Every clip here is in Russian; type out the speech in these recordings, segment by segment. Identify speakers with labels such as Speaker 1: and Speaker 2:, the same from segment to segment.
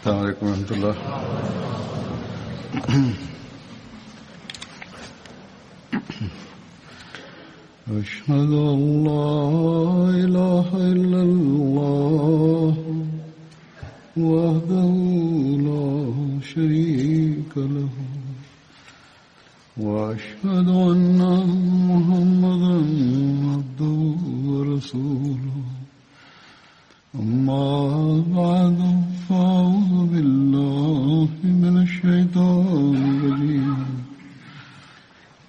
Speaker 1: السلام عليكم ورحمة الله. أشهد أن لا إله إلا الله وحده لا شريك له وأشهد أن محمدا عبده ورسوله أما بعد فأعوذ بالله من الشيطان الرجيم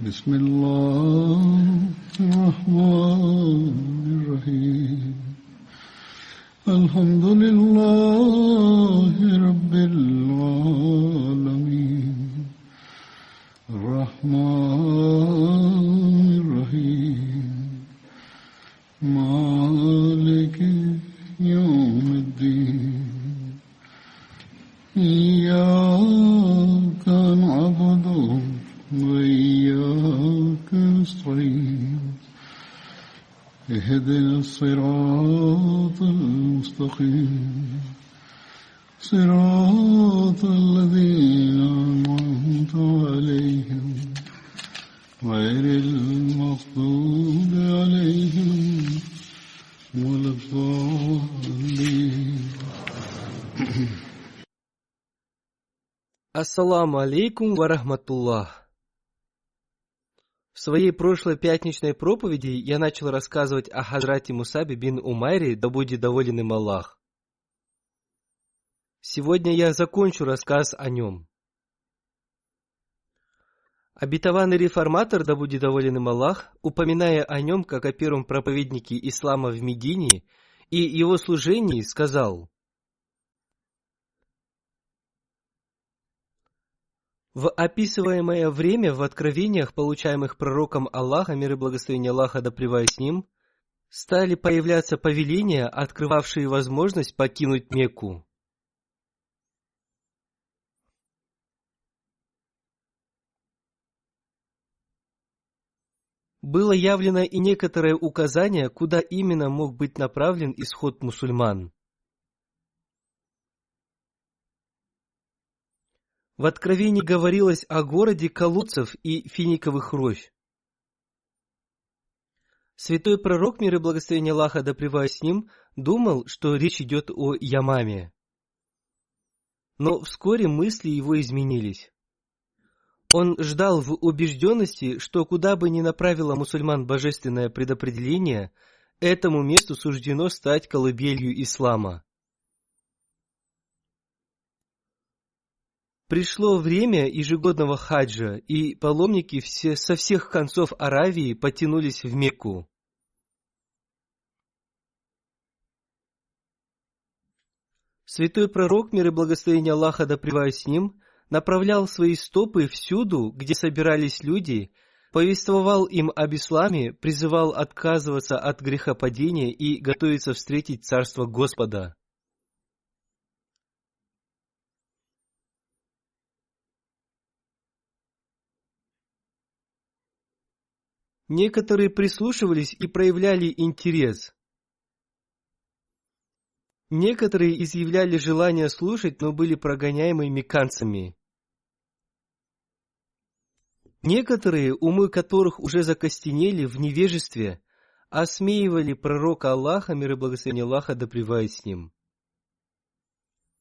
Speaker 1: بسم الله الرحمن الرحيم الحمد لله رب العالمين الرحمن الرحيم مالك يوم الدين إياك نعبد وإياك نستعين اهدنا الصراط المستقيم صراط الذين أنعمت عليهم غير المغضوب عليهم ولا الضالين.
Speaker 2: Ассаламу алейкум ва рахматуллах. В своей прошлой пятничной проповеди я начал рассказывать о Хазрате Мусабе бин Умайре, да будет доволен им Аллах. Сегодня я закончу рассказ о нем. Обетованный реформатор, да будет доволен им Аллах, упоминая о нем как о первом проповеднике ислама в Медине и его служении, сказал: в описываемое время в откровениях, получаемых пророком Аллаха, мир и благословение Аллаха да пребывает с ним, стали появляться повеления, открывавшие возможность покинуть Мекку. Было явлено и некоторое указание, куда именно мог быть направлен исход мусульман. В Откровении говорилось о городе колодцев и финиковых рощ. Святой пророк, мир и благословение Аллаха да пребывает с ним, думал, что речь идет о Ямаме. Но вскоре мысли его изменились. Он ждал в убежденности, что куда бы ни направило мусульман божественное предопределение, этому месту суждено стать колыбелью ислама. Пришло время ежегодного хаджа, и паломники со всех концов Аравии потянулись в Мекку. Святой пророк, мир и благословение Аллаха да пребывает с ним, направлял свои стопы всюду, где собирались люди, повествовал им об исламе, призывал отказываться от грехопадения и готовиться встретить царство Господа. Некоторые прислушивались и проявляли интерес. Некоторые изъявляли желание слушать, но были прогоняемы мекканцами. Некоторые, умы которых уже закостенели в невежестве, осмеивали пророка Аллаха, мир и благословение Аллаха да пребывает с ним.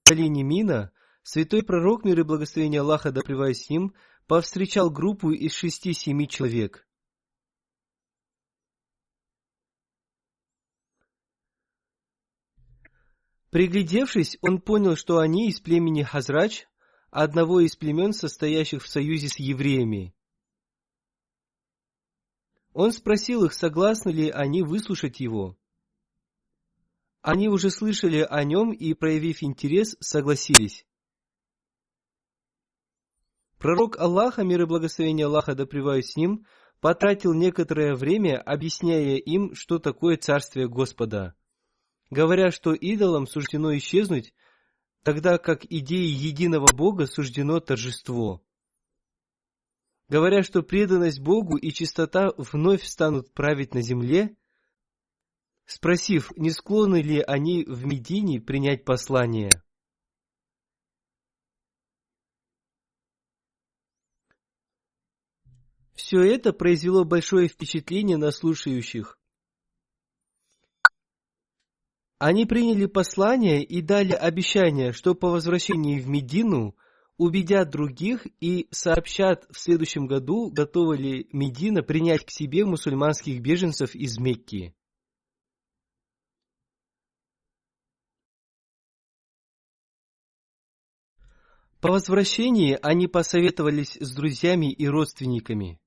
Speaker 2: В долине Мина святой пророк, мир и благословение Аллаха да пребывает с ним, повстречал группу из 6-7 человек. Приглядевшись, он понял, что они из племени Хазрач, одного из племен, состоящих в союзе с евреями. Он спросил их, согласны ли они выслушать его. Они уже слышали о нем и, проявив интерес, согласились. Пророк Аллаха, мир и благословение Аллаха да пребывает с ним, потратил некоторое время, объясняя им, что такое Царствие Господа, говоря, что идолам суждено исчезнуть, тогда как идее единого Бога суждено торжество. Говоря, что преданность Богу и чистота вновь станут править на земле, спросив, не склонны ли они в Медине принять послание. Все это произвело большое впечатление на слушающих. Они приняли послание и дали обещание, что по возвращении в Медину убедят других и сообщат в следующем году, готова ли Медина принять к себе мусульманских беженцев из Мекки. По возвращении они посоветовались с друзьями и родственниками.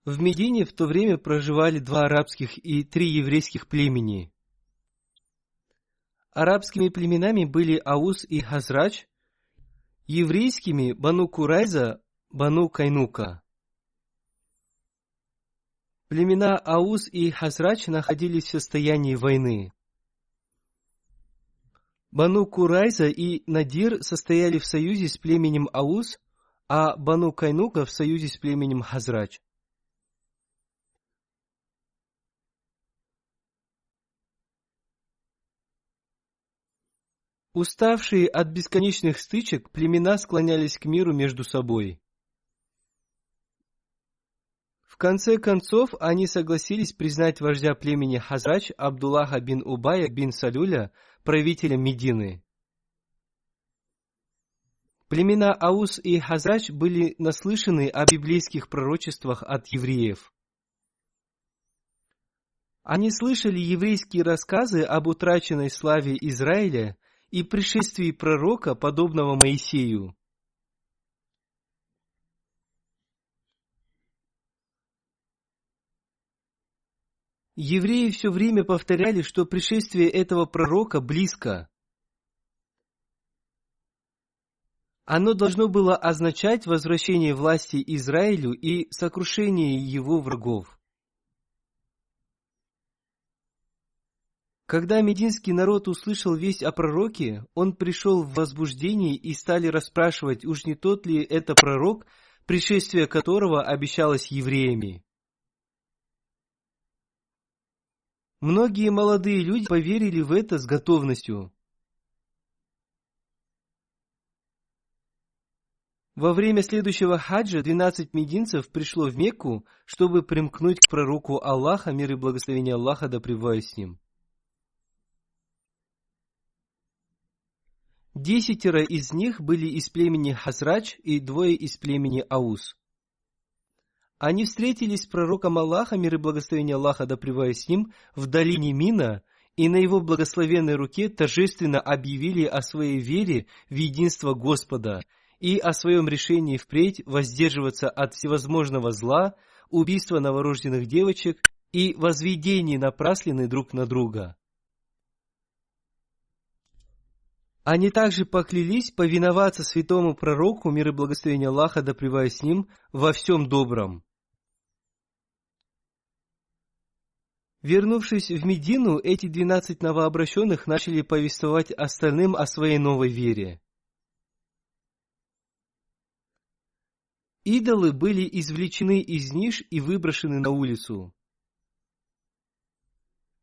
Speaker 2: В Медине в то время проживали 2 арабских и 3 еврейских племени. Арабскими племенами были Аус и Хазрач, еврейскими Бану Курайза, Бану Кайнука. Племена Аус и Хазрач находились в состоянии войны. Бану Курайза и Надир состояли в союзе с племенем Аус, а Бану Кайнука в союзе с племенем Хазрач. Уставшие от бесконечных стычек, племена склонялись к миру между собой. В конце концов, они согласились признать вождя племени Хазрач Абдуллаха бин Убая бин Салюля правителем Медины. Племена Аус и Хазрач были наслышаны о библейских пророчествах от евреев. Они слышали еврейские рассказы об утраченной славе Израиля и пришествии пророка, подобного Моисею. Евреи все время повторяли, что пришествие этого пророка близко. Оно должно было означать возвращение власти Израилю и сокрушение его врагов. Когда мединский народ услышал весть о пророке, он пришел в возбуждение и стали расспрашивать, уж не тот ли это пророк, пришествие которого обещалось евреями. Многие молодые люди поверили в это с готовностью. Во время следующего хаджа 12 мединцев пришло в Мекку, чтобы примкнуть к пророку Аллаха, мир и благословение Аллаха да пребывает с ним. 10 из них были из племени Хазрач и 2 из племени Аус. Они встретились с пророком Аллаха, мир и благословение Аллаха да пребывает с ним, в долине Мина, и на его благословенной руке торжественно объявили о своей вере в единство Господа и о своем решении впредь воздерживаться от всевозможного зла, убийства новорожденных девочек и возведений напраслины друг на друга. Они также поклялись повиноваться святому пророку, мир и благословение Аллаха да пребывает с ним, во всем добром. Вернувшись в Медину, эти 12 новообращенных начали повествовать остальным о своей новой вере. Идолы были извлечены из ниш и выброшены на улицу.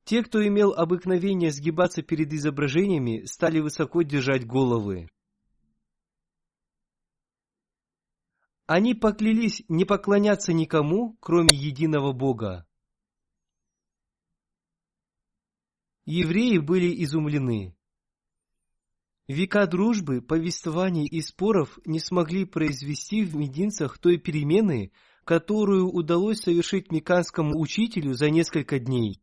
Speaker 2: Те, кто имел обыкновение сгибаться перед изображениями, стали высоко держать головы. Они поклялись не поклоняться никому, кроме единого Бога. Евреи были изумлены. Века дружбы, повествований и споров не смогли произвести в мединцах той перемены, которую удалось совершить мекканскому учителю за несколько дней.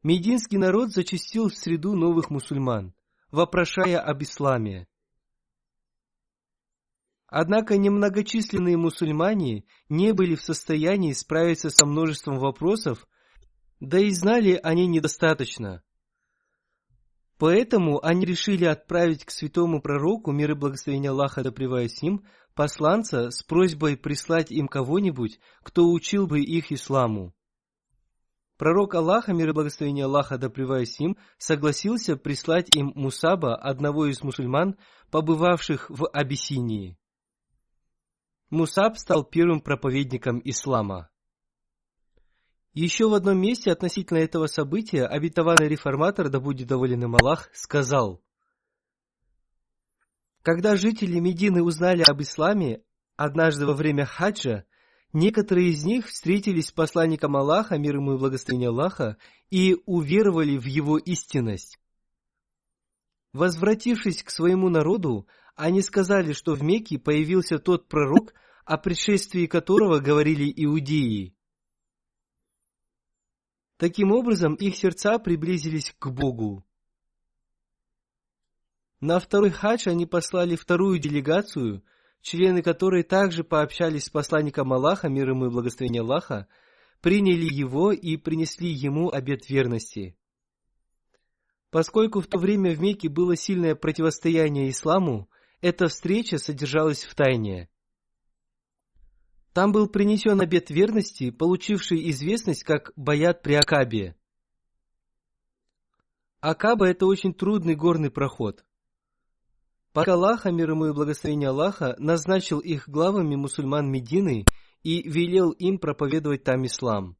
Speaker 2: Мединский народ зачастил в среду новых мусульман, вопрошая об исламе. Однако немногочисленные мусульмане не были в состоянии справиться со множеством вопросов, да и знали они недостаточно. Поэтому они решили отправить к святому пророку, мир и благословение Аллаха да пребывает с ним, посланца с просьбой прислать им кого-нибудь, кто учил бы их исламу. Пророк Аллаха, мир и благословение Аллаха да пребывает с ним, согласился прислать им Мусаба, одного из мусульман, побывавших в Абиссинии. Мусаб стал первым проповедником ислама. Еще в одном месте относительно этого события обетованный реформатор, да будет доволен им Аллах, сказал: Когда жители Медины узнали об исламе, однажды во время хаджа, некоторые из них встретились с посланником Аллаха, мир ему и благословение Аллаха, и уверовали в его истинность. Возвратившись к своему народу, они сказали, что в Мекке появился тот пророк, о предшествии которого говорили иудеи. Таким образом, их сердца приблизились к Богу. На второй хадж они послали вторую делегацию, члены которой также пообщались с посланником Аллаха, мир ему и благословение Аллаха, приняли его и принесли ему обет верности. Поскольку в то время в Мекке было сильное противостояние исламу, эта встреча содержалась в тайне. Там был принесен обет верности, получивший известность как Баят при Акабе. Акаба – это очень трудный горный проход. Пока Аллах, мир ему и благословение Аллаха, назначил их главами мусульман Медины и велел им проповедовать там ислам.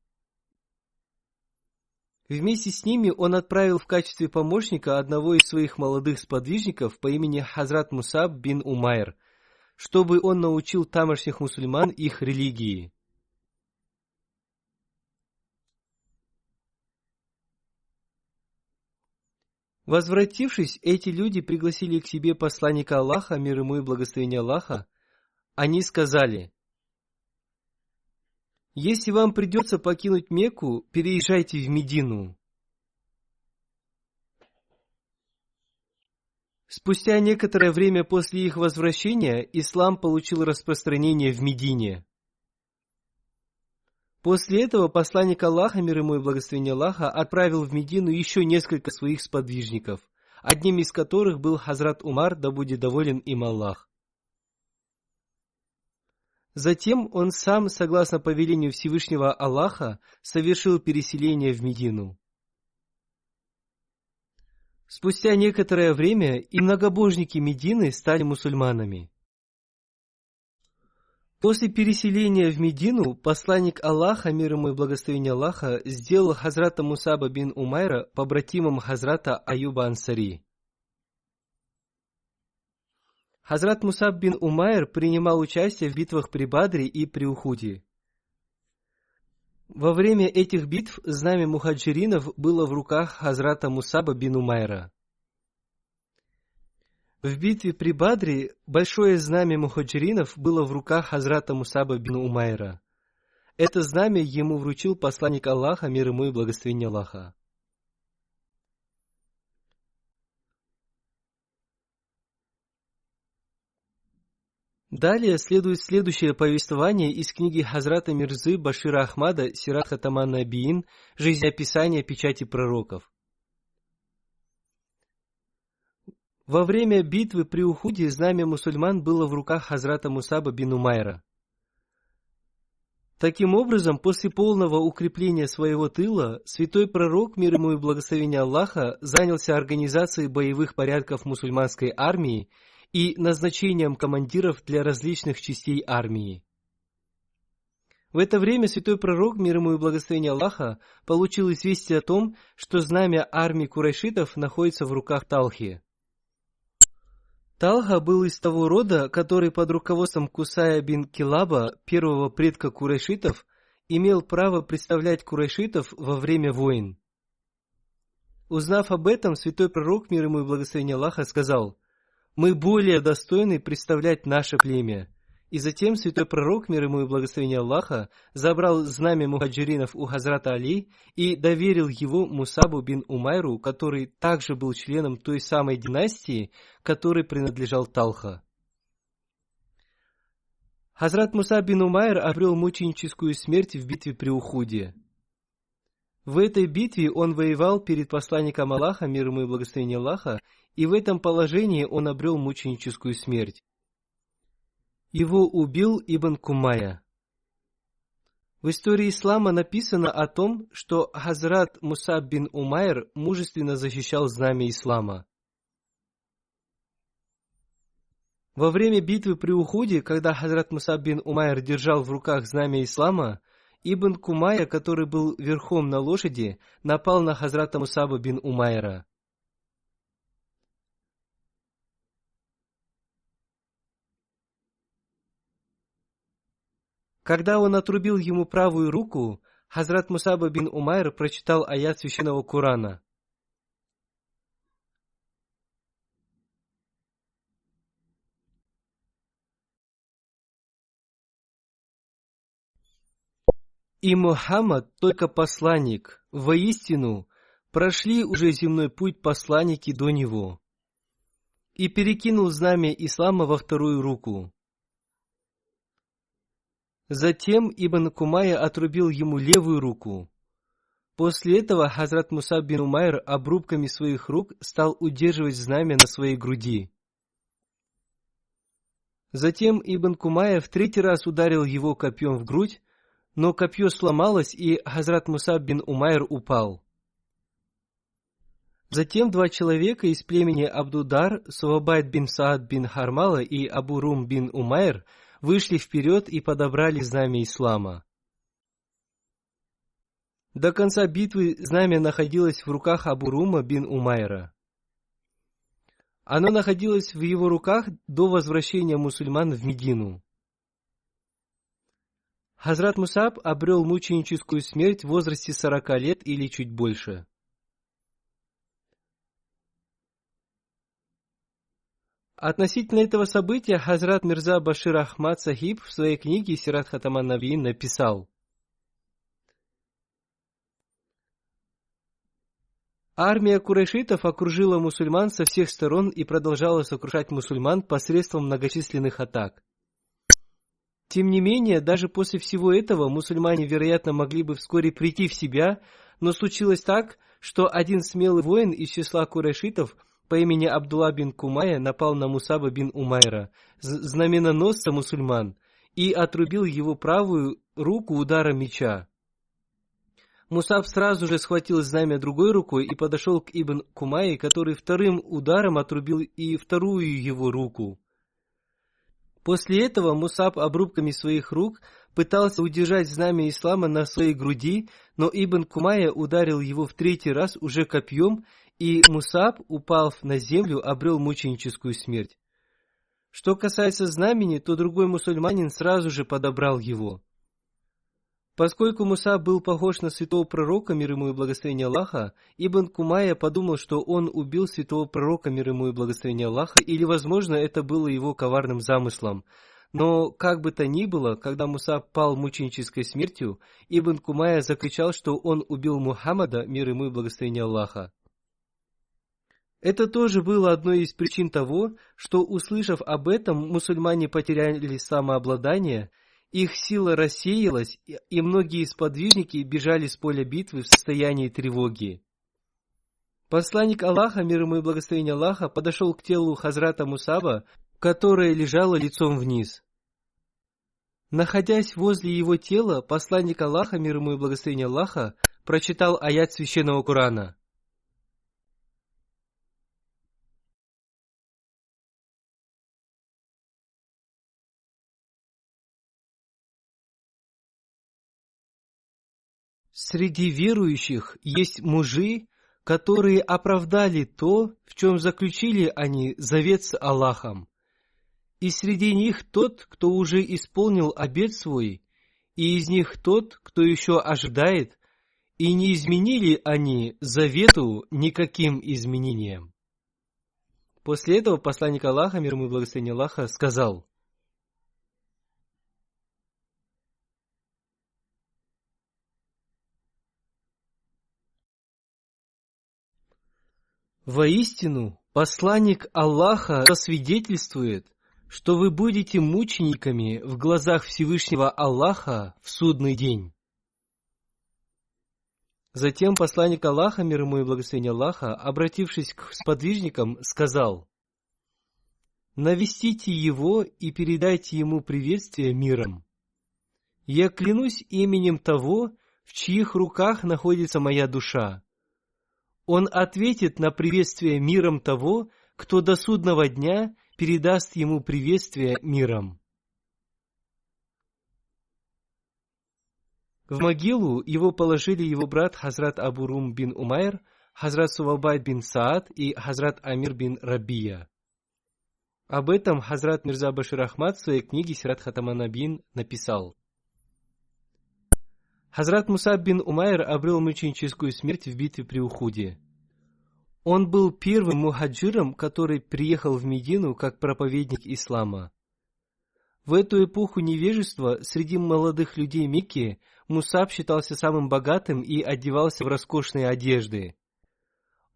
Speaker 2: Вместе с ними он отправил в качестве помощника одного из своих молодых сподвижников по имени Хазрат Мусаб бин Умайр, чтобы он научил тамошних мусульман их религии. Возвратившись, эти люди пригласили к себе посланника Аллаха, мир ему и благословение Аллаха. Они сказали: «Если вам придется покинуть Мекку, переезжайте в Медину». Спустя некоторое время после их возвращения ислам получил распространение в Медине. После этого посланник Аллаха, мир ему и благословение Аллаха, отправил в Медину еще несколько своих сподвижников, одним из которых был Хазрат Умар, да будет доволен им Аллах. Затем он сам, согласно повелению Всевышнего Аллаха, совершил переселение в Медину. Спустя некоторое время и многобожники Медины стали мусульманами. После переселения в Медину посланник Аллаха, мир ему и благословение Аллаха, сделал Хазрата Мусаба бин Умайра побратимом Хазрата Аюба Ансари. Хазрат Мусаб бин Умайр принимал участие в битвах при Бадре и при Ухуде. Во время этих битв знамя мухаджиринов было в руках Хазрата Мусаба бин Умайра. В битве при Бадре большое знамя мухаджиринов было в руках Хазрата Мусаба бин Умайра. Это знамя ему вручил посланник Аллаха, мир ему и благословение Аллаха. Далее следует следующее повествование из книги Хазрата Мирзы Башира Ахмада Сират Хатаман Набиин «Жизнеописание печати пророков». Во время битвы при Ухуде знамя мусульман было в руках Хазрата Мусаба бин Умайра. Таким образом, после полного укрепления своего тыла, святой пророк, мир ему и благословение Аллаха, занялся организацией боевых порядков мусульманской армии и назначением командиров для различных частей армии. В это время святой пророк, мир ему и благословение Аллаха, получил известие о том, что знамя армии курайшитов находится в руках Талхи. Талха был из того рода, который под руководством Кусая бин Килаба, первого предка курайшитов, имел право представлять курайшитов во время войн. Узнав об этом, святой пророк, мир ему и благословение Аллаха, сказал: «Мы более достойны представлять наше племя». И затем святой пророк, мир ему и благословение Аллаха, забрал знамя мухаджиринов у Хазрата Али и доверил его Мусабу бин Умайру, который также был членом той самой династии, которой принадлежал Талха. Хазрат Мусаб бин Умайр обрел мученическую смерть в битве при Ухуде. В этой битве он воевал перед посланником Аллаха, мир ему и благословение Аллаха, и в этом положении он обрел мученическую смерть. Его убил Ибн Кумая. В истории ислама написано о том, что Хазрат Мусаб бин Умайр мужественно защищал знамя ислама. Во время битвы при Ухуде, когда Хазрат Мусаб бин Умайр держал в руках знамя ислама, Ибн Кумая, который был верхом на лошади, напал на Хазрата Мусаба бин Умайра. Когда он отрубил ему правую руку, Хазрат Мусаб бин Умайр прочитал аят священного Корана. И Мухаммад только посланник, воистину, прошли уже земной путь посланники до него. И перекинул знамя ислама во вторую руку. Затем Ибн Кумая отрубил ему левую руку. После этого Хазрат Мусаб бин Умайр обрубками своих рук стал удерживать знамя на своей груди. Затем Ибн Кумая в третий раз ударил его копьем в грудь, но копье сломалось, и Хазрат Мусаб бин Умайр упал. Затем два человека из племени Абдудар, Сувабайт бин Саад бин Хармала и Абу Рум бин Умайр, вышли вперед и подобрали знамя ислама. До конца битвы знамя находилось в руках Абу Рума бин Умайра. Оно находилось в его руках до возвращения мусульман в Медину. Хазрат Мусаб обрел мученическую смерть в возрасте 40 лет или чуть больше. Относительно этого события Хазрат Мирза Башир Ахмад Сахиб в своей книге Сират Хатаман Навиин написал: армия курайшитов окружила мусульман со всех сторон и продолжала сокрушать мусульман посредством многочисленных атак. Тем не менее, даже после всего этого мусульмане, вероятно, могли бы вскоре прийти в себя, но случилось так, что один смелый воин из числа курайшитов по имени Абдулла бин Кумая напал на Мусаба бин Умайра, знаменоносца мусульман, и отрубил его правую руку ударом меча. Мусаб сразу же схватил знамя другой рукой и подошел к Ибн Кумае, который вторым ударом отрубил и вторую его руку. После этого Мусаб обрубками своих рук пытался удержать знамя ислама на своей груди, но Ибн Кумая ударил его в третий раз уже копьем, и Мусаб, упав на землю, обрел мученическую смерть. Что касается знамени, то другой мусульманин сразу же подобрал его. Поскольку Мусаб был похож на святого пророка, мир ему и благословение Аллаха, Ибн Кумая подумал, что он убил святого пророка, мир ему и благословение Аллаха, или, возможно, это было его коварным замыслом. Но, как бы то ни было, когда Мусаб пал мученической смертью, Ибн Кумая закричал, что он убил Мухаммада, мир ему и благословение Аллаха. Это тоже было одной из причин того, что, услышав об этом, мусульмане потеряли самообладание, их сила рассеялась, и многие сподвижники бежали с поля битвы в состоянии тревоги. Посланник Аллаха, мир ему и благословение Аллаха, подошел к телу Хазрата Мусаба, которое лежало лицом вниз. Находясь возле его тела, посланник Аллаха, мир ему и благословение Аллаха, прочитал аят священного Корана. Среди верующих есть мужи, которые оправдали то, в чем заключили они завет с Аллахом. И среди них тот, кто уже исполнил обет свой, и из них тот, кто еще ожидает, и не изменили они завету никаким изменением. После этого посланник Аллаха, мир ему и благословение Аллаха, сказал: воистину, посланник Аллаха засвидетельствует, что вы будете мучениками в глазах Всевышнего Аллаха в судный день. Затем посланник Аллаха, мир ему и благословение Аллаха, обратившись к сподвижникам, сказал: навестите его и передайте ему приветствие миром. Я клянусь именем того, в чьих руках находится моя душа. Он ответит на приветствие миром того, кто до судного дня передаст ему приветствие миром. В могилу его положили его брат Хазрат Абу Рум бин Умайр, Хазрат Сувабайт бин Саад и Хазрат Амир бин Рабия. Об этом Хазрат Мирза Башир Ахмад в своей книге Сират Хатаман Навиин написал: Хазрат Мусаб бин Умайр обрел мученическую смерть в битве при Ухуде. Он был первым мухаджиром, который приехал в Медину как проповедник ислама. В эту эпоху невежества среди молодых людей Мекки Мусаб считался самым богатым и одевался в роскошные одежды.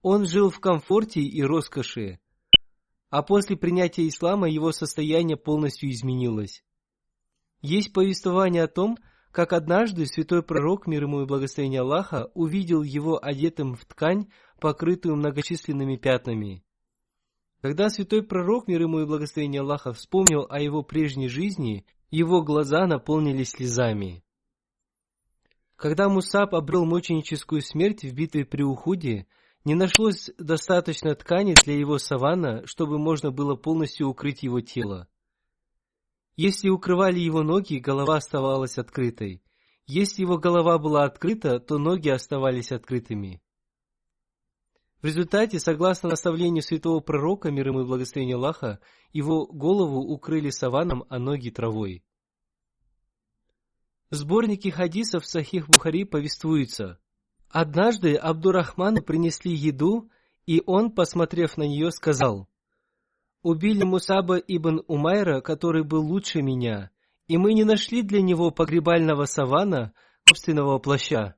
Speaker 2: Он жил в комфорте и роскоши, а после принятия ислама его состояние полностью изменилось. Есть повествование о том, как однажды святой пророк, мир ему и благословение Аллаха, увидел его одетым в ткань, покрытую многочисленными пятнами. Когда святой пророк, мир ему и благословение Аллаха, вспомнил о его прежней жизни, его глаза наполнились слезами. Когда Мусаб обрел мученическую смерть в битве при Ухуде, не нашлось достаточно ткани для его савана, чтобы можно было полностью укрыть его тело. Если укрывали его ноги, голова оставалась открытой. Если его голова была открыта, то ноги оставались открытыми. В результате, согласно наставлению святого пророка, мир ему и благословение Аллаха, его голову укрыли саваном, а ноги травой. В сборнике хадисов Сахих Бухари повествуется: однажды Абдурахману принесли еду, и он, посмотрев на нее, сказал: «Убили Мусаба ибн Умайра, который был лучше меня, и мы не нашли для него погребального савана, собственного плаща.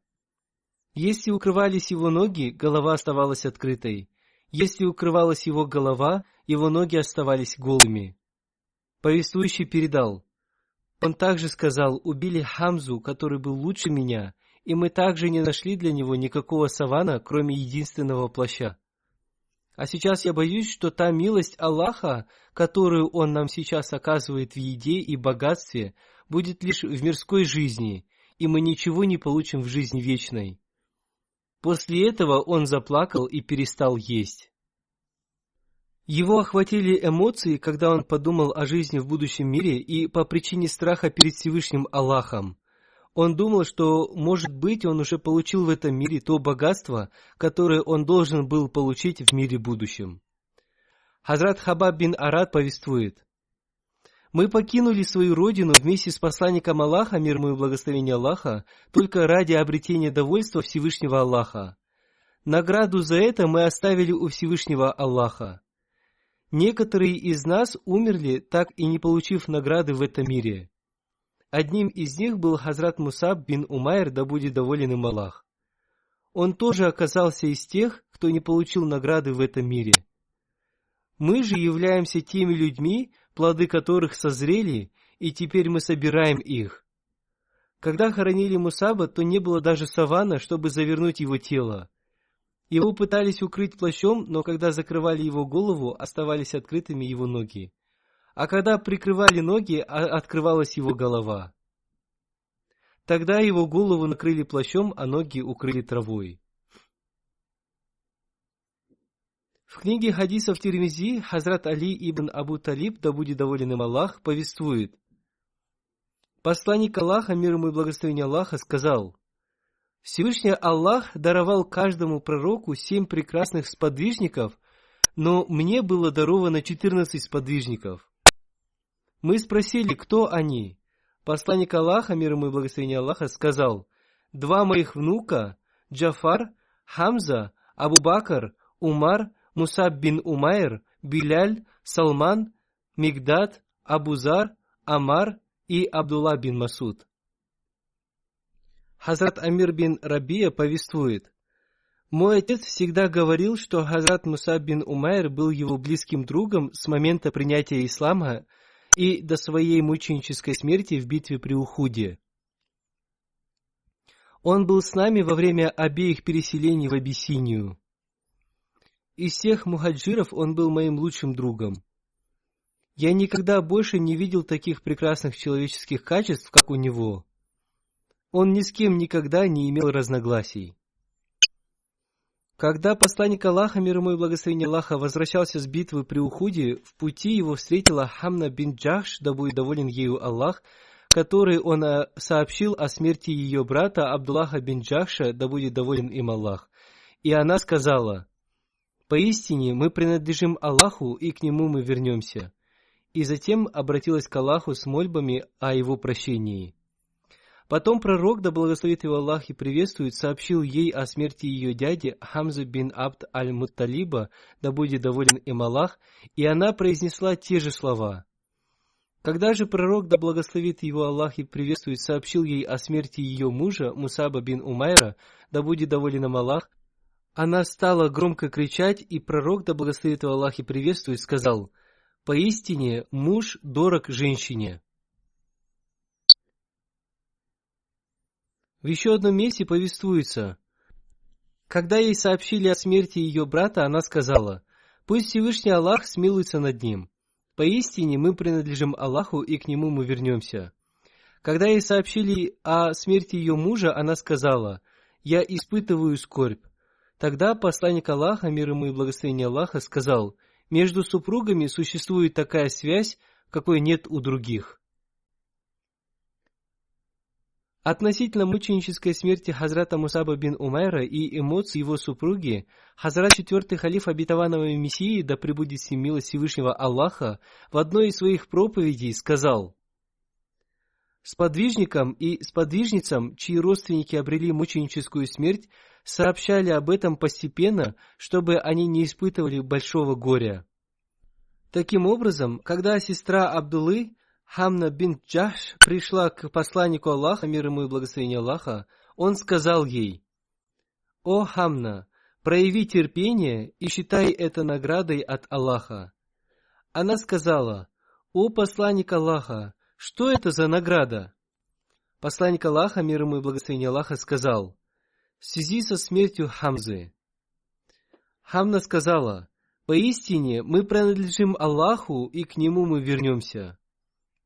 Speaker 2: Если укрывались его ноги, голова оставалась открытой. Если укрывалась его голова, его ноги оставались голыми». Повествующий передал: он также сказал: «Убили Хамзу, который был лучше меня, и мы также не нашли для него никакого савана, кроме единственного плаща. А сейчас я боюсь, что та милость Аллаха, которую Он нам сейчас оказывает в еде и богатстве, будет лишь в мирской жизни, и мы ничего не получим в жизни вечной». После этого он заплакал и перестал есть. Его охватили эмоции, когда он подумал о жизни в будущем мире и по причине страха перед Всевышним Аллахом. Он думал, что, может быть, он уже получил в этом мире то богатство, которое он должен был получить в мире будущем. Хазрат Хабаб бин Арад повествует: «Мы покинули свою родину вместе с посланником Аллаха, мир ему и благословение Аллаха, только ради обретения довольства Всевышнего Аллаха. Награду за это мы оставили у Всевышнего Аллаха. Некоторые из нас умерли, так и не получив награды в этом мире. Одним из них был Хазрат Мусаб бин Умайр, да будет доволен им Аллах. Он тоже оказался из тех, кто не получил награды в этом мире. Мы же являемся теми людьми, плоды которых созрели, и теперь мы собираем их. Когда хоронили Мусаба, то не было даже савана, чтобы завернуть его тело. Его пытались укрыть плащом, но когда закрывали его голову, оставались открытыми его ноги. А когда прикрывали ноги, открывалась его голова. Тогда его голову накрыли плащом, а ноги укрыли травой». В книге хадисов Тирмизи Хазрат Али ибн Абу Талиб, да будет доволен им Аллах, повествует: посланник Аллаха, мир ему и благословение Аллаха, сказал: «Всевышний Аллах даровал каждому пророку 7 прекрасных сподвижников, но мне было даровано 14 сподвижников». Мы спросили, кто они. Посланник Аллаха, мир ему и благословение Аллаха, сказал: 2 моих внука, Джафар, Хамза, Абу Бакр, Умар, Мусаб бин Умайр, Биляль, Салман, Мигдад, Абузар, Амар и Абдулла бин Масуд. Хазрат Амир бин Рабия повествует: «Мой отец всегда говорил, что Хазрат Мусаб бин Умайр был его близким другом с момента принятия ислама и до своей мученической смерти в битве при Ухуде. Он был с нами во время обеих переселений в Абиссинию. Из всех мухаджиров он был моим лучшим другом. Я никогда больше не видел таких прекрасных человеческих качеств, как у него. Он ни с кем никогда не имел разногласий». Когда посланник Аллаха, мир ему и благословение Аллаха, возвращался с битвы при Ухуде, в пути его встретила Хамна бин Джахш, да будет доволен ею Аллах, который он сообщил о смерти ее брата Абдуллаха бин Джахша, да будет доволен им Аллах. И она сказала: «Поистине мы принадлежим Аллаху, и к Нему мы вернемся». И затем обратилась к Аллаху с мольбами о Его прощении. Потом пророк, да благословит его Аллах и приветствует, сообщил ей о смерти ее дяди Хамзы бин Абд аль-Мутталиба, да будет доволен им Аллах, и она произнесла те же слова. Когда же пророк, да благословит его Аллах и приветствует, сообщил ей о смерти ее мужа Мусаба бин Умайра, да будет доволен им Аллах, она стала громко кричать, и пророк, да благословит его Аллах и приветствует, сказал: «Поистине муж дорог женщине». В еще одном месте повествуется: когда ей сообщили о смерти ее брата, она сказала: «Пусть Всевышний Аллах смилуется над ним. Поистине мы принадлежим Аллаху, и к нему мы вернемся». Когда ей сообщили о смерти ее мужа, она сказала: «Я испытываю скорбь». Тогда посланник Аллаха, мир ему и благословение Аллаха, сказал: «Между супругами существует такая связь, какой нет у других». Относительно мученической смерти Хазрата Мусаба бин Умайра и эмоций его супруги, Хазрат четвертый халиф обетованного Мессии, да пребудет с ним милость Всевышнего Аллаха, в одной из своих проповедей сказал: «Сподвижникам и сподвижницам, чьи родственники обрели мученическую смерть, сообщали об этом постепенно, чтобы они не испытывали большого горя». Таким образом, когда сестра Абдуллы, Хамна бин Джахш, пришла к посланнику Аллаха, мир ему и благословение Аллаха, он сказал ей: «О Хамна, прояви терпение и считай это наградой от Аллаха». Она сказала: «О посланник Аллаха, что это за награда?» Посланник Аллаха, мир ему и благословение Аллаха, сказал: «В связи со смертью Хамзы». Хамна сказала: «Поистине мы принадлежим Аллаху, и к нему мы вернемся.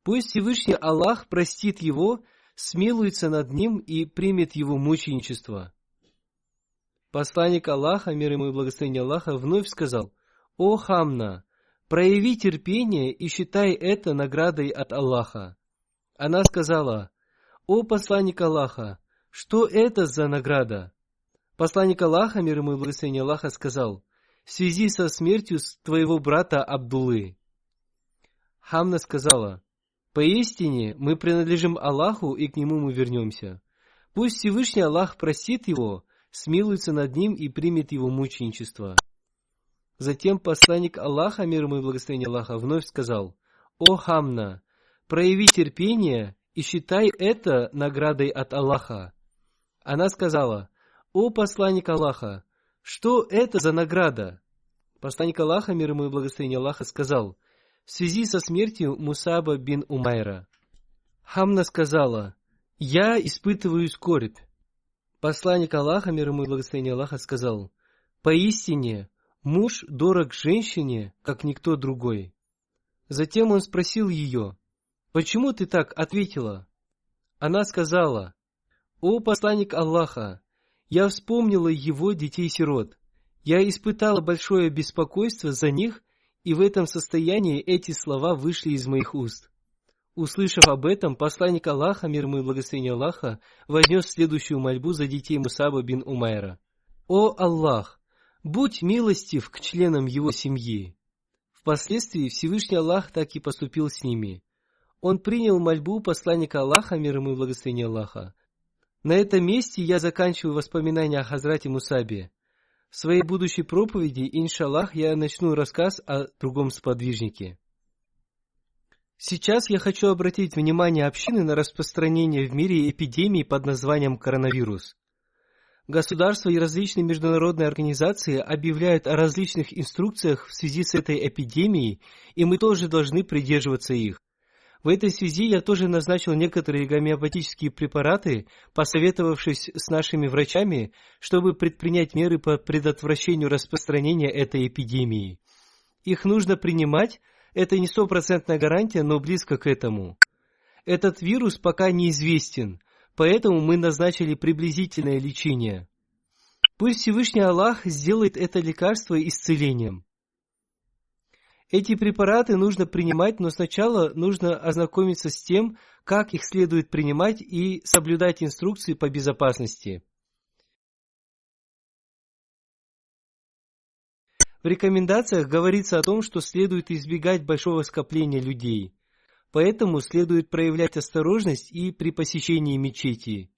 Speaker 2: Пусть Всевышний Аллах простит его, смилуется над ним и примет его мученичество». Посланник Аллаха, мир ему и благословение Аллаха, вновь сказал: «О Хамна, прояви терпение и считай это наградой от Аллаха». Она сказала: «О посланник Аллаха, что это за награда?» Посланник Аллаха, мир ему и благословение Аллаха, сказал: «В связи со смертью твоего брата Абдуллы». Хамна сказала: «Поистине мы принадлежим Аллаху, и к нему мы вернемся. Пусть Всевышний Аллах простит его, смилуется над ним и примет его мученичество». Затем посланник Аллаха, мир ему и благословение Аллаха, вновь сказал: «О Хамна, прояви терпение и считай это наградой от Аллаха». Она сказала: «О посланник Аллаха, что это за награда?» Посланник Аллаха, мир ему и благословение Аллаха, сказал: «В связи со смертью Мусаба бин Умайра». Хамна сказала: «Я испытываю скорбь». Посланник Аллаха, мир ему и благословение Аллаха, сказал: «Поистине муж дорог женщине, как никто другой». Затем он спросил ее: «Почему ты так ответила?» Она сказала: «О посланник Аллаха, я вспомнила его детей-сирот. Я испытала большое беспокойство за них, и в этом состоянии эти слова вышли из моих уст». Услышав об этом, посланник Аллаха, мир ему и благословение Аллаха, вознес следующую мольбу за детей Мусаба бин Умайра: «О Аллах, будь милостив к членам его семьи». Впоследствии Всевышний Аллах так и поступил с ними. Он принял мольбу посланника Аллаха, мир ему и благословение Аллаха. На этом месте я заканчиваю воспоминания о Хазрате Мусабе. В своей будущей проповеди, иншаллах, я начну рассказ о другом сподвижнике. Сейчас я хочу обратить внимание общины на распространение в мире эпидемии под названием коронавирус. Государства и различные международные организации объявляют о различных инструкциях в связи с этой эпидемией, и мы тоже должны придерживаться их. В этой связи я тоже назначил некоторые гомеопатические препараты, посоветовавшись с нашими врачами, чтобы предпринять меры по предотвращению распространения этой эпидемии. Их нужно принимать, это не 100% гарантия, но близко к этому. Этот вирус пока неизвестен, поэтому мы назначили приблизительное лечение. Пусть Всевышний Аллах сделает это лекарство исцелением. Эти препараты нужно принимать, но сначала нужно ознакомиться с тем, как их следует принимать и соблюдать инструкции по безопасности. В рекомендациях говорится о том, что следует избегать большого скопления людей. Поэтому следует проявлять осторожность и при посещении мечети.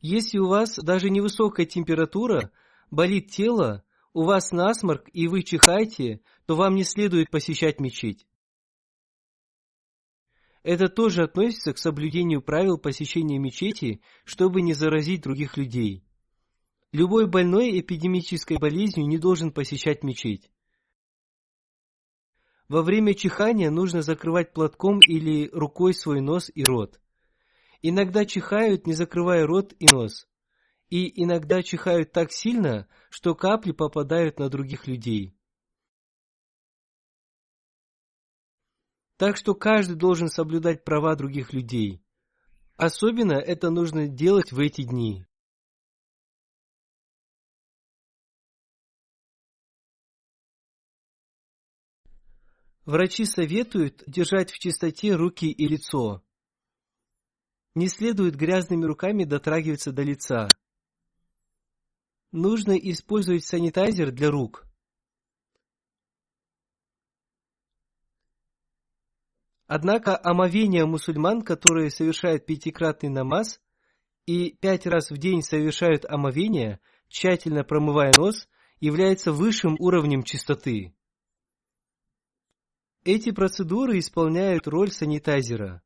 Speaker 2: Если у вас даже невысокая температура, болит тело, у вас насморк и вы чихаете, то вам не следует посещать мечеть. Это тоже относится к соблюдению правил посещения мечети, чтобы не заразить других людей. Любой больной эпидемической болезнью не должен посещать мечеть. Во время чихания нужно закрывать платком или рукой свой нос и рот. Иногда чихают, не закрывая рот и нос. И иногда чихают так сильно, что капли попадают на других людей. Так что каждый должен соблюдать права других людей. Особенно это нужно делать в эти дни. Врачи советуют держать в чистоте руки и лицо. Не следует грязными руками дотрагиваться до лица. Нужно использовать санитайзер для рук. Однако омовение мусульман, которые совершают 5-кратный намаз и 5 раз в день совершают омовение, тщательно промывая нос, является высшим уровнем чистоты. Эти процедуры исполняют роль санитайзера.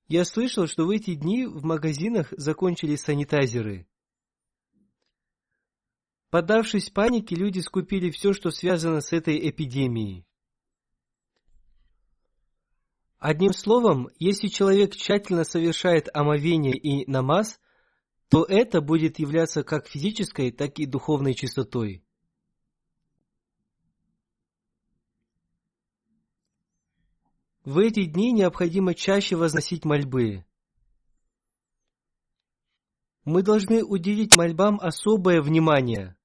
Speaker 2: Я слышал, что в эти дни в магазинах закончились санитайзеры. Поддавшись панике, люди скупили все, что связано с этой эпидемией. Одним словом, если человек тщательно совершает омовение и намаз, то это будет являться как физической, так и духовной чистотой. В эти дни необходимо чаще возносить мольбы. Мы должны уделить мольбам особое внимание.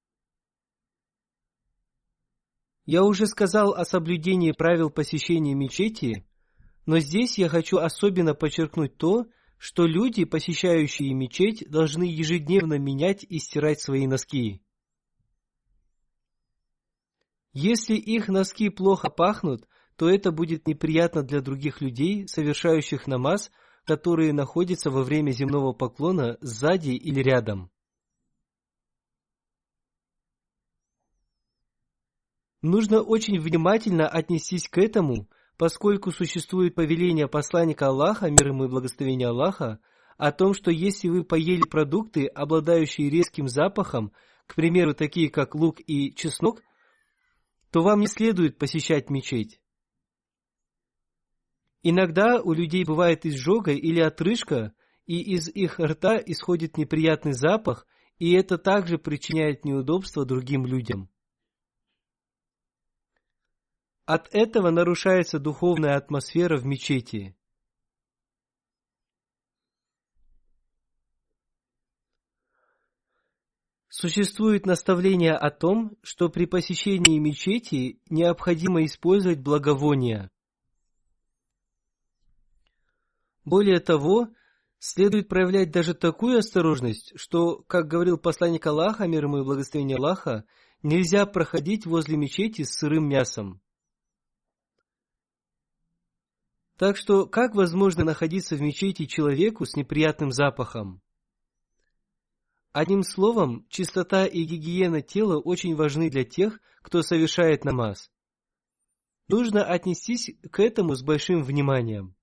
Speaker 2: Я уже сказал о соблюдении правил посещения мечети, но здесь я хочу особенно подчеркнуть то, что люди, посещающие мечеть, должны ежедневно менять и стирать свои носки. Если их носки плохо пахнут, то это будет неприятно для других людей, совершающих намаз, которые находятся во время земного поклона сзади или рядом. Нужно очень внимательно отнестись к этому, поскольку существует повеление посланника Аллаха, мир ему и благословение Аллаха, о том, что если вы поели продукты, обладающие резким запахом, к примеру, такие как лук и чеснок, то вам не следует посещать мечеть. Иногда у людей бывает изжога или отрыжка, и из их рта исходит неприятный запах, и это также причиняет неудобства другим людям. От этого нарушается духовная атмосфера в мечети. Существует наставление о том, что при посещении мечети необходимо использовать благовония. Более того, следует проявлять даже такую осторожность, что, как говорил посланник Аллаха, мир ему и благословение Аллаха, нельзя проходить возле мечети с сырым мясом. Так что, как возможно находиться в мечети человеку с неприятным запахом? Одним словом, чистота и гигиена тела очень важны для тех, кто совершает намаз. Нужно отнестись к этому с большим вниманием.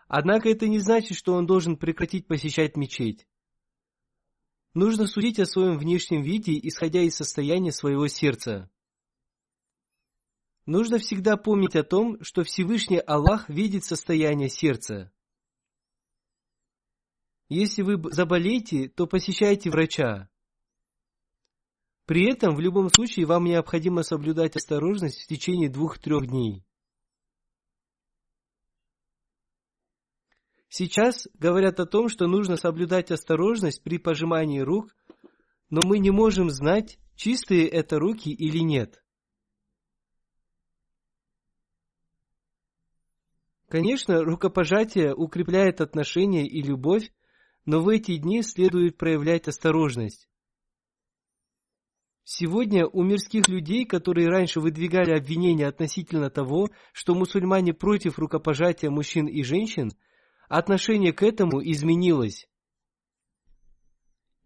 Speaker 2: Однако это не значит, что он должен прекратить посещать мечеть. Нужно судить о своем внешнем виде, исходя из состояния своего сердца. Нужно всегда помнить о том, что Всевышний Аллах видит состояние сердца. Если вы заболеете, то посещайте врача. При этом в любом случае вам необходимо соблюдать осторожность в течение 2-3 дней. Сейчас говорят о том, что нужно соблюдать осторожность при пожимании рук, но мы не можем знать, чистые это руки или нет. Конечно, рукопожатие укрепляет отношения и любовь, но в эти дни следует проявлять осторожность. Сегодня у мирских людей, которые раньше выдвигали обвинения относительно того, что мусульмане против рукопожатия мужчин и женщин, отношение к этому изменилось.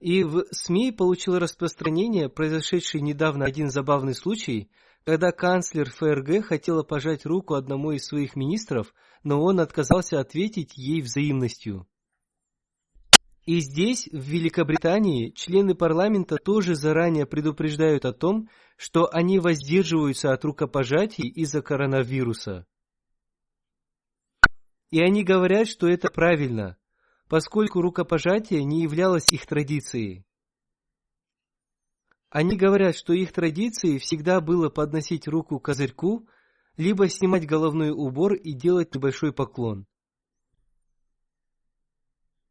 Speaker 2: И в СМИ получил распространение произошедший недавно один забавный случай, когда канцлер ФРГ хотела пожать руку одному из своих министров, но он отказался ответить ей взаимностью. И здесь, в Великобритании, члены парламента тоже заранее предупреждают о том, что они воздерживаются от рукопожатий из-за коронавируса. И они говорят, что это правильно, поскольку рукопожатие не являлось их традицией. Они говорят, что их традицией всегда было подносить руку к козырьку, либо снимать головной убор и делать небольшой поклон.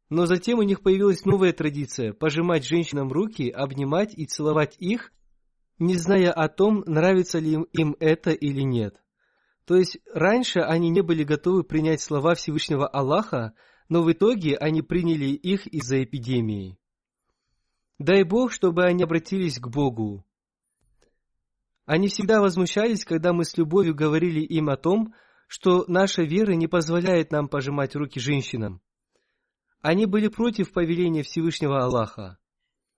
Speaker 2: Но затем у них появилась новая традиция – пожимать женщинам руки, обнимать и целовать их, не зная о том, нравится ли им это или нет. То есть раньше они не были готовы принять слова Всевышнего Аллаха, но в итоге они приняли их из-за эпидемии. Дай Бог, чтобы они обратились к Богу. Они всегда возмущались, когда мы с любовью говорили им о том, что наша вера не позволяет нам пожимать руки женщинам. Они были против повеления Всевышнего Аллаха.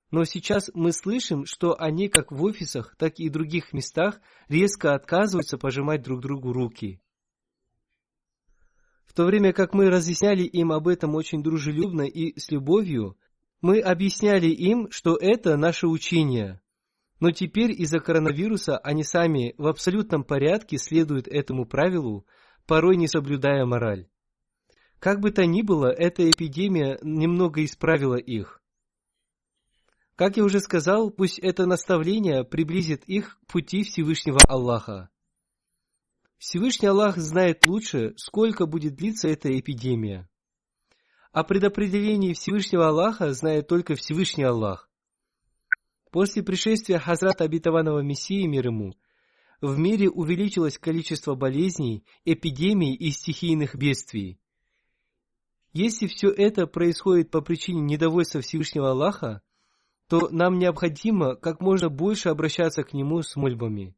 Speaker 2: Но сейчас мы слышим, что они как в офисах, так и в других местах резко отказываются пожимать друг другу руки. В то время как мы разъясняли им об этом очень дружелюбно и с любовью, мы объясняли им, что это наше учение. Но теперь из-за коронавируса они сами в абсолютном порядке следуют этому правилу, порой не соблюдая мораль. Как бы то ни было, эта эпидемия немного исправила их. Как я уже сказал, пусть это наставление приблизит их к пути Всевышнего Аллаха. Всевышний Аллах знает лучше, сколько будет длиться эта эпидемия. О предопределении Всевышнего Аллаха знает только Всевышний Аллах. После пришествия Хазрата обетованного Мессии, мир ему, в мире увеличилось количество болезней, эпидемий и стихийных бедствий. Если все это происходит по причине недовольства Всевышнего Аллаха, то нам необходимо как можно больше обращаться к Нему с мольбами.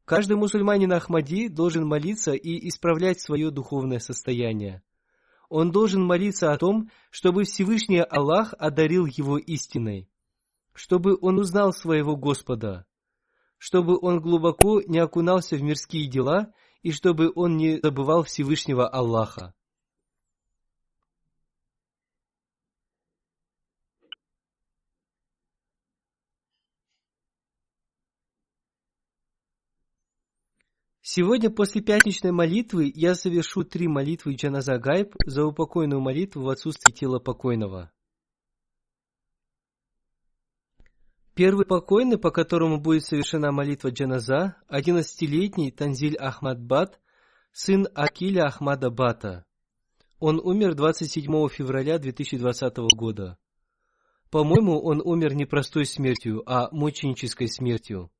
Speaker 2: Каждый мусульманин Ахмади должен молиться и исправлять свое духовное состояние. Он должен молиться о том, чтобы Всевышний Аллах одарил его истиной, чтобы он узнал своего Господа, чтобы он глубоко не окунался в мирские дела и чтобы он не забывал Всевышнего Аллаха. Сегодня после пятничной молитвы я совершу 3 молитвы Джаназа Гайб за упокойную молитву в отсутствии тела покойного. Первый покойный, по которому будет совершена молитва Джаназа, 11-летний Танзиль Ахмад Бат, сын Акиля Ахмада Бата. Он умер 27 февраля 2020 года. По-моему, он умер не простой смертью, а мученической смертью.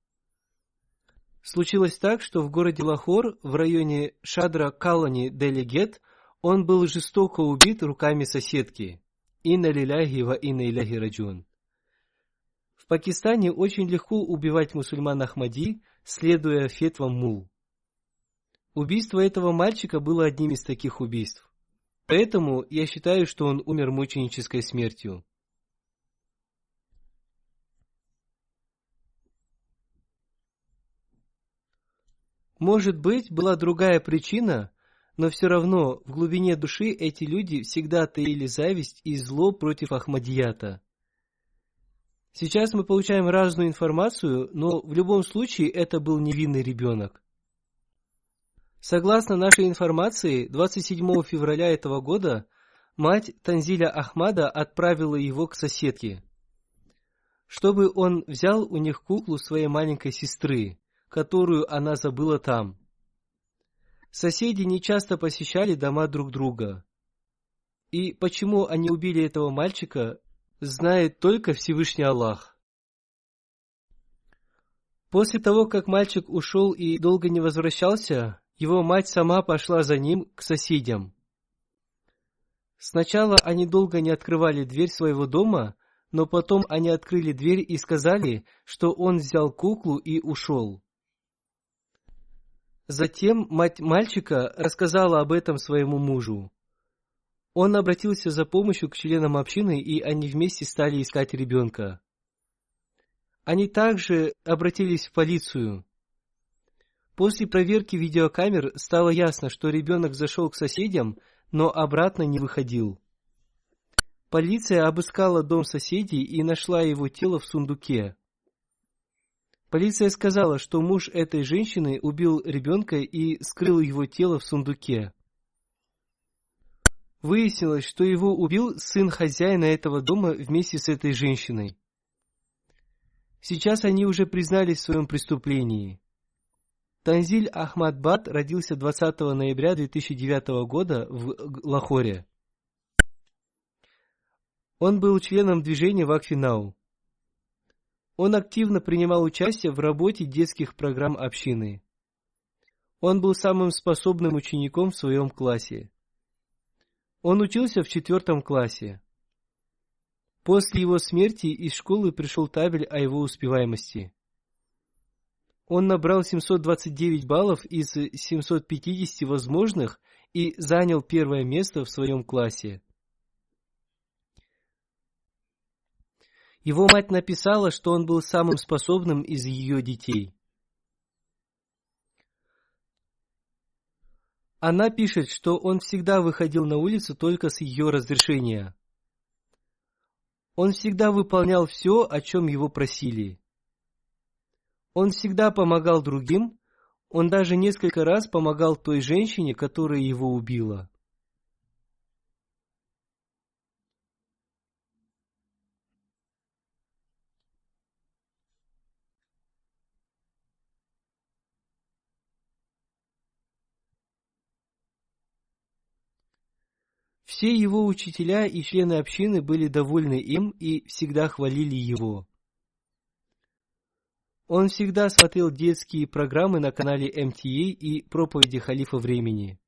Speaker 2: Случилось так, что в городе Лахор, в районе Шадра Калани Делигет, он был жестоко убит руками соседки. Инна лиляхи ва инна иляхи раджун. В Пакистане очень легко убивать мусульман Ахмади, следуя фетвам мул. Убийство этого мальчика было одним из таких убийств. Поэтому я считаю, что он умер мученической смертью. Может быть, была другая причина, но все равно в глубине души эти люди всегда таили зависть и зло против Ахмадията. Сейчас мы получаем разную информацию, но в любом случае это был невинный ребенок. Согласно нашей информации, 27 февраля этого года мать Танзиля Ахмада отправила его к соседке, чтобы он взял у них куклу своей маленькой сестры, которую она забыла там. Соседи нечасто посещали дома друг друга. И почему они убили этого мальчика, знает только Всевышний Аллах. После того, как мальчик ушел и долго не возвращался, его мать сама пошла за ним к соседям. Сначала они долго не открывали дверь своего дома, но потом они открыли дверь и сказали, что он взял куклу и ушел. Затем мать мальчика рассказала об этом своему мужу. Он обратился за помощью к членам общины, и они вместе стали искать ребенка. Они также обратились в полицию. После проверки видеокамер стало ясно, что ребенок зашел к соседям, но обратно не выходил. Полиция обыскала дом соседей и нашла его тело в сундуке. Полиция сказала, что муж этой женщины убил ребенка и скрыл его тело в сундуке. Выяснилось, что его убил сын хозяина этого дома вместе с этой женщиной. Сейчас они уже признались в своем преступлении. Танзиль Ахмад Бат родился 20 ноября 2009 года в Лахоре. Он был членом движения Вакфинау. Он активно принимал участие в работе детских программ общины. Он был самым способным учеником в своем классе. Он учился в 4 классе. После его смерти из школы пришел табель о его успеваемости. Он набрал 729 баллов из 750 возможных и занял первое место в своем классе. Его мать написала, что он был самым способным из ее детей. Она пишет, что он всегда выходил на улицу только с ее разрешения. Он всегда выполнял все, о чем его просили. Он всегда помогал другим, он даже несколько раз помогал той женщине, которая его убила. Все его учителя и члены общины были довольны им и всегда хвалили его. Он всегда смотрел детские программы на канале МТА и проповеди халифа времени.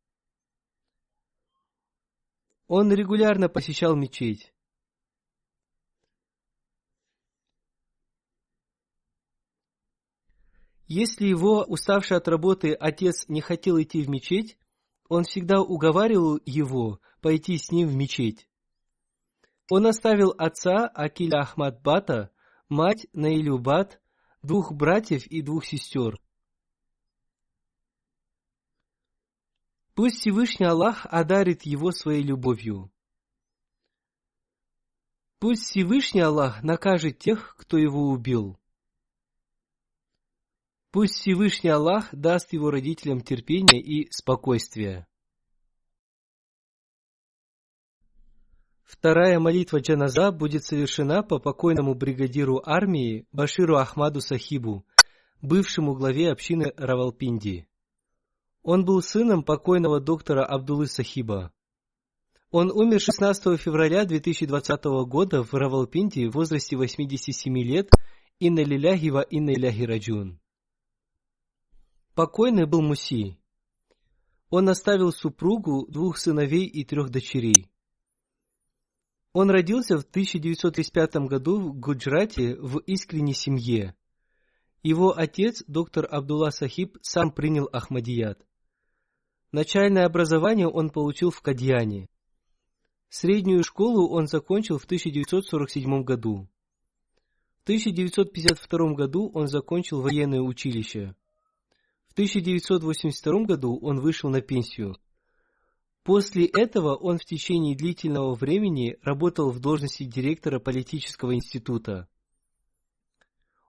Speaker 2: Он регулярно посещал мечеть. Если его, уставший от работы, отец не хотел идти в мечеть, он всегда уговаривал его пойти с ним в мечеть. Он оставил отца Акиля Ахмад Бата, мать Наилю Бат, 2 братьев и 2 сестер. Пусть Всевышний Аллах одарит его своей любовью. Пусть Всевышний Аллах накажет тех, кто его убил. Пусть Всевышний Аллах даст его родителям терпение и спокойствие. Вторая молитва джаназа будет совершена по покойному бригадиру армии Баширу Ахмаду Сахибу, бывшему главе общины Равалпинди. Он был сыном покойного доктора Абдуллы Сахиба. Он умер 16 февраля 2020 года в Равалпинди в возрасте 87 лет. Инна лиляхи ва инна иляхи раджун. Покойный был муси. Он оставил супругу, 2 сыновей и 3 дочерей. Он родился в 1935 году в Гуджрате в искренней семье. Его отец, доктор Абдулла Сахиб, сам принял Ахмадият. Начальное образование он получил в Кадьяне. Среднюю школу он закончил в 1947 году. В 1952 году он закончил военное училище. В 1982 году он вышел на пенсию. После этого он в течение длительного времени работал в должности директора политического института.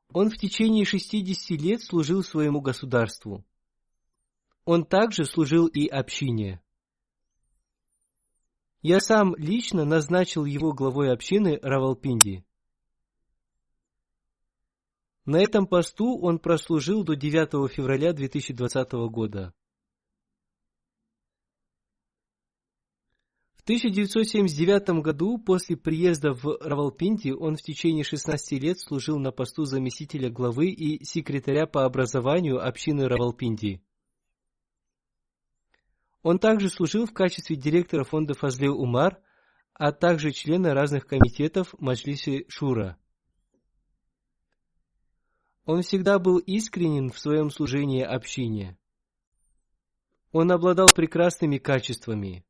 Speaker 2: Он в течение 60 лет служил своему государству. Он также служил и общине. Я сам лично назначил его главой общины Равалпинди. На этом посту он прослужил до 9 февраля 2020 года. В 1979 году, после приезда в Равалпинди, он в течение 16 лет служил на посту заместителя главы и секретаря по образованию общины Равалпинди. Он также служил в качестве директора фонда Фазле Умар, а также члены разных комитетов Маджлиси Шура. Он всегда был искренен в своем служении общине. Он обладал прекрасными качествами.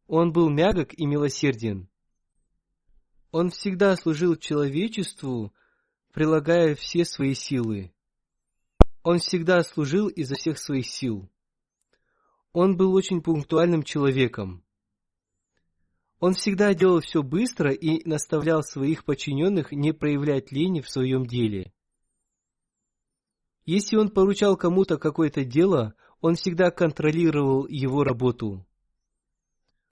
Speaker 2: Он был мягок и милосерден. Он всегда служил человечеству, прилагая все свои силы. Он всегда служил изо всех своих сил. Он был очень пунктуальным человеком. Он всегда делал все быстро и наставлял своих подчиненных не проявлять лени в своем деле. Если он поручал кому-то какое-то дело, он всегда контролировал его работу.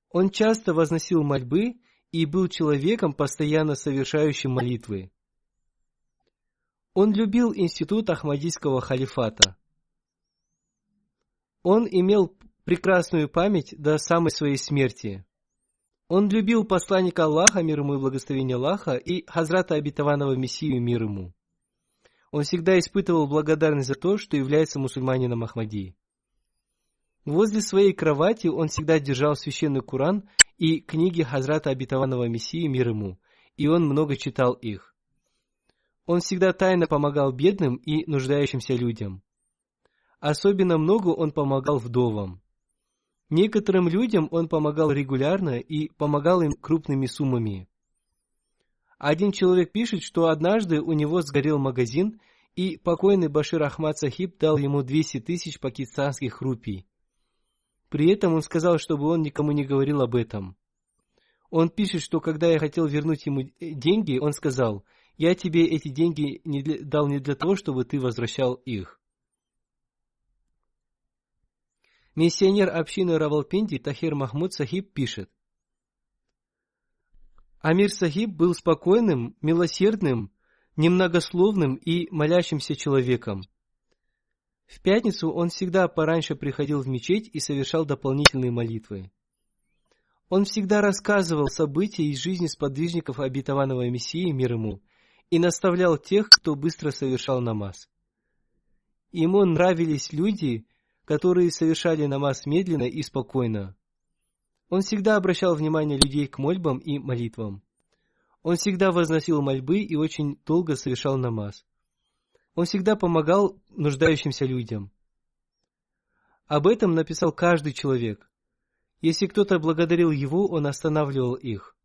Speaker 2: Он часто возносил мольбы и был человеком, постоянно совершающим молитвы. Он любил институт Ахмадийского халифата. Он имел прекрасную память до самой своей смерти. Он любил посланника Аллаха, мир ему и благословение Аллаха, и Хазрата Обетованного Мессию, мир ему. Он всегда испытывал благодарность за то, что является мусульманином Ахмади. Возле своей кровати он всегда держал священный Коран и книги Хазрата Обетованного Мессии, мир ему, и он много читал их. Он всегда тайно помогал бедным и нуждающимся людям. Особенно много он помогал вдовам. Некоторым людям он помогал регулярно и помогал им крупными суммами. Один человек пишет, что однажды у него сгорел магазин, и покойный Башир Ахмад Сахиб дал ему 200 тысяч пакистанских рупий. При этом он сказал, чтобы он никому не говорил об этом. Он пишет, что когда я хотел вернуть ему деньги, он сказал: «Я тебе эти деньги дал не для того, чтобы ты возвращал их». Миссионер общины Равалпинди Тахир Махмуд Сахиб пишет: Амир Сахиб был спокойным, милосердным, немногословным и молящимся человеком. В пятницу он всегда пораньше приходил в мечеть и совершал дополнительные молитвы. Он всегда рассказывал события из жизни сподвижников Обетованного Мессии, мир ему, и наставлял тех, кто быстро совершал намаз. Ему нравились люди, которые совершали намаз медленно и спокойно. Он всегда обращал внимание людей к мольбам и молитвам. Он всегда возносил мольбы и очень долго совершал намаз. Он всегда помогал нуждающимся людям. Об этом написал каждый человек. Если кто-то благодарил его, он останавливал их.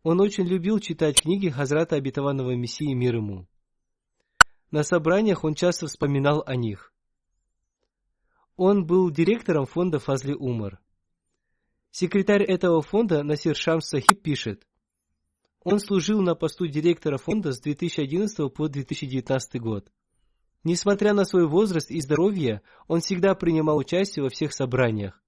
Speaker 2: Он очень любил читать книги Хазрата Обетованного Мессии, мир ему. На собраниях он часто вспоминал о них. Он был директором фонда Фазли Умар. Секретарь этого фонда Насир Шамс Сахиб пишет: он служил на посту директора фонда с 2011 по 2019 год. Несмотря на свой возраст и здоровье, он всегда принимал участие во всех собраниях.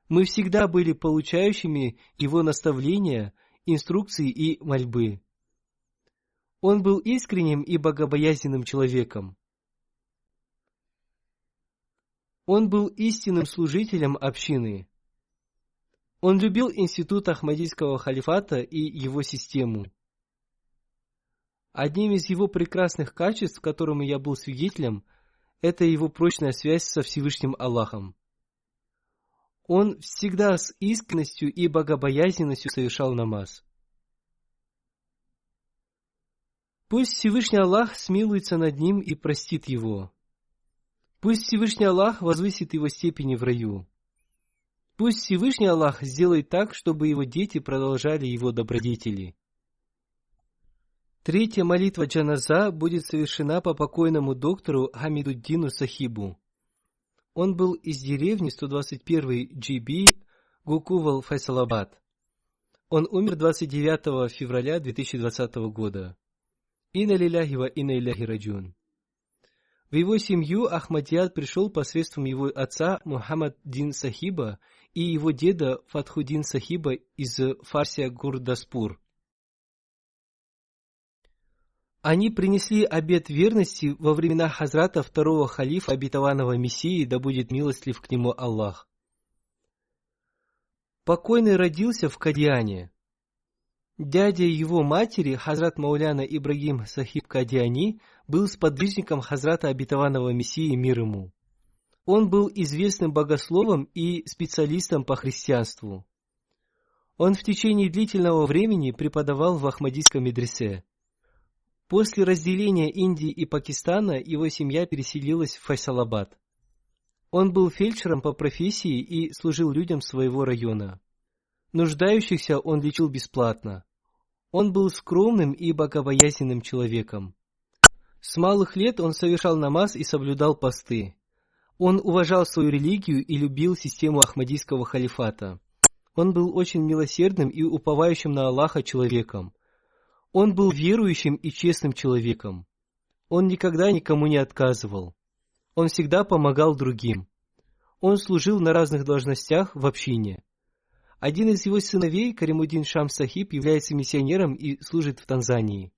Speaker 2: Мы всегда были получающими его наставления, инструкции и мольбы. Он был искренним и богобоязненным человеком. Он был истинным служителем общины. Он любил институт Ахмадийского халифата и его систему. Одним из его прекрасных качеств, которому я был свидетелем, это его прочная связь со Всевышним Аллахом. Он всегда с искренностью и богобоязненностью совершал намаз. Пусть Всевышний Аллах смилуется над ним и простит его. Пусть Всевышний Аллах возвысит его степени в раю. Пусть Всевышний Аллах сделает так, чтобы его дети продолжали его добродетели. Третья молитва джаназа будет совершена по покойному доктору Хамидуддину Сахибу. Он был из деревни 121 GB, Гукувал, Файсалабад. Он умер 29 февраля 2020 года. Инна лилляхи ва инна иляхи раджиун. В его семью Ахмадият пришел посредством его отца Мухаммад Дин Сахиба и его деда Фатхуддин Сахиба из Фарсия Гурдаспур. Они принесли обет верности во времена Хазрата второго халифа Обетованного Мессии, да будет милостлив к нему Аллах. Покойный родился в Кадиане. Дядя его матери, Хазрат Мауляна Ибрагим Сахиб Кадиани, был сподвижником Хазрата Обетованного Мессии, мир ему. Он был известным богословом и специалистом по христианству. Он в течение длительного времени преподавал в Ахмадийском медресе. После разделения Индии и Пакистана его семья переселилась в Файсалабад. Он был фельдшером по профессии и служил людям своего района. Нуждающихся он лечил бесплатно. Он был скромным и богобоязненным человеком. С малых лет он совершал намаз и соблюдал посты. Он уважал свою религию и любил систему Ахмадийского халифата. Он был очень милосердным и уповающим на Аллаха человеком. Он был верующим и честным человеком. Он никогда никому не отказывал. Он всегда помогал другим. Он служил на разных должностях в общине. Один из его сыновей, Каримуддин Шамс Сахиб, является миссионером и служит в Танзании.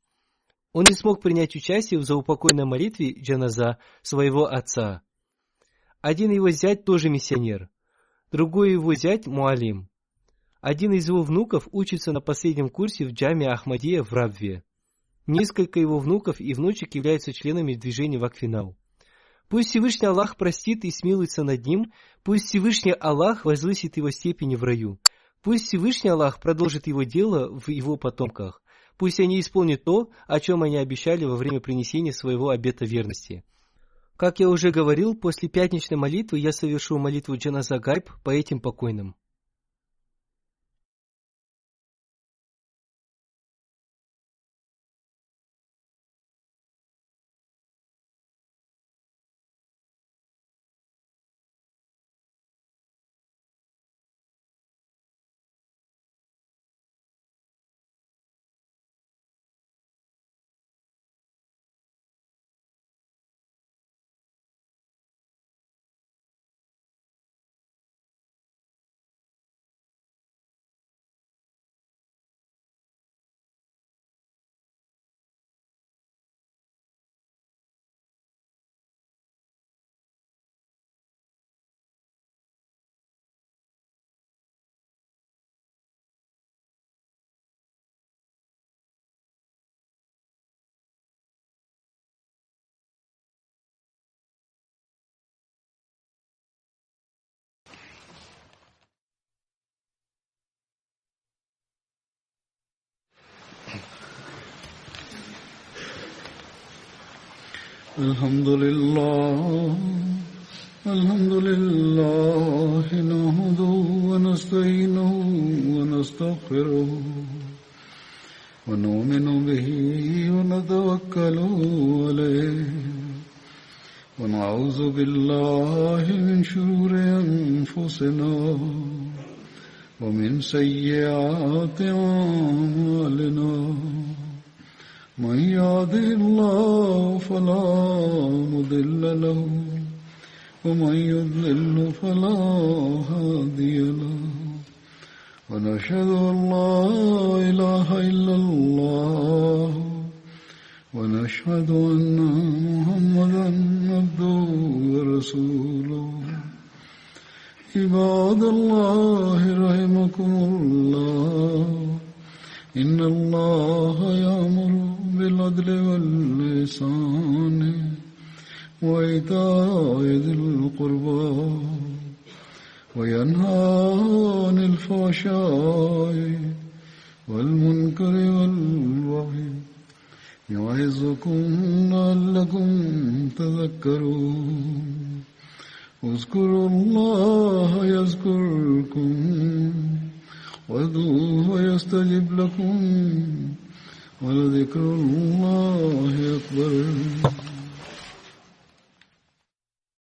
Speaker 2: Он не смог принять участие в заупокойной молитве джаназа своего отца. Один его зять тоже миссионер, другой его зять муалим. Один из его внуков учится на последнем курсе в джаме Ахмадия в Рабве. Несколько его внуков и внучек являются членами движения Вакфинау. Пусть Всевышний Аллах простит и смилуется над ним, пусть Всевышний Аллах возвысит его степени в раю, пусть Всевышний Аллах продолжит его дело в его потомках, пусть они исполнят то, о чем они обещали во время принесения своего обета верности. Как я уже говорил, после пятничной молитвы я совершу молитву джаназа гайб по этим покойным.
Speaker 1: الحمد لله نحمده ونستعينه ونستغفره ونؤمن به ونتوكل عليه ونعوذ بالله من شرور أنفسنا ومن سيئات أعمالنا من يهده الله فلا مضل له ومن يضلل فلا هادي له ونشهد أن لا إله إلا الله ونشهد أن محمدا عبده ورسوله عباد الله رحمكم الله إن الله يأمر بالعدل والإحسان وإيتاء ذي القربى وينهى عن الفحشاء والمنكر والبغي يعظكم لعلكم تذكرون اذكروا الله يذكركم وادعوه يستجب لكم ولذكر الله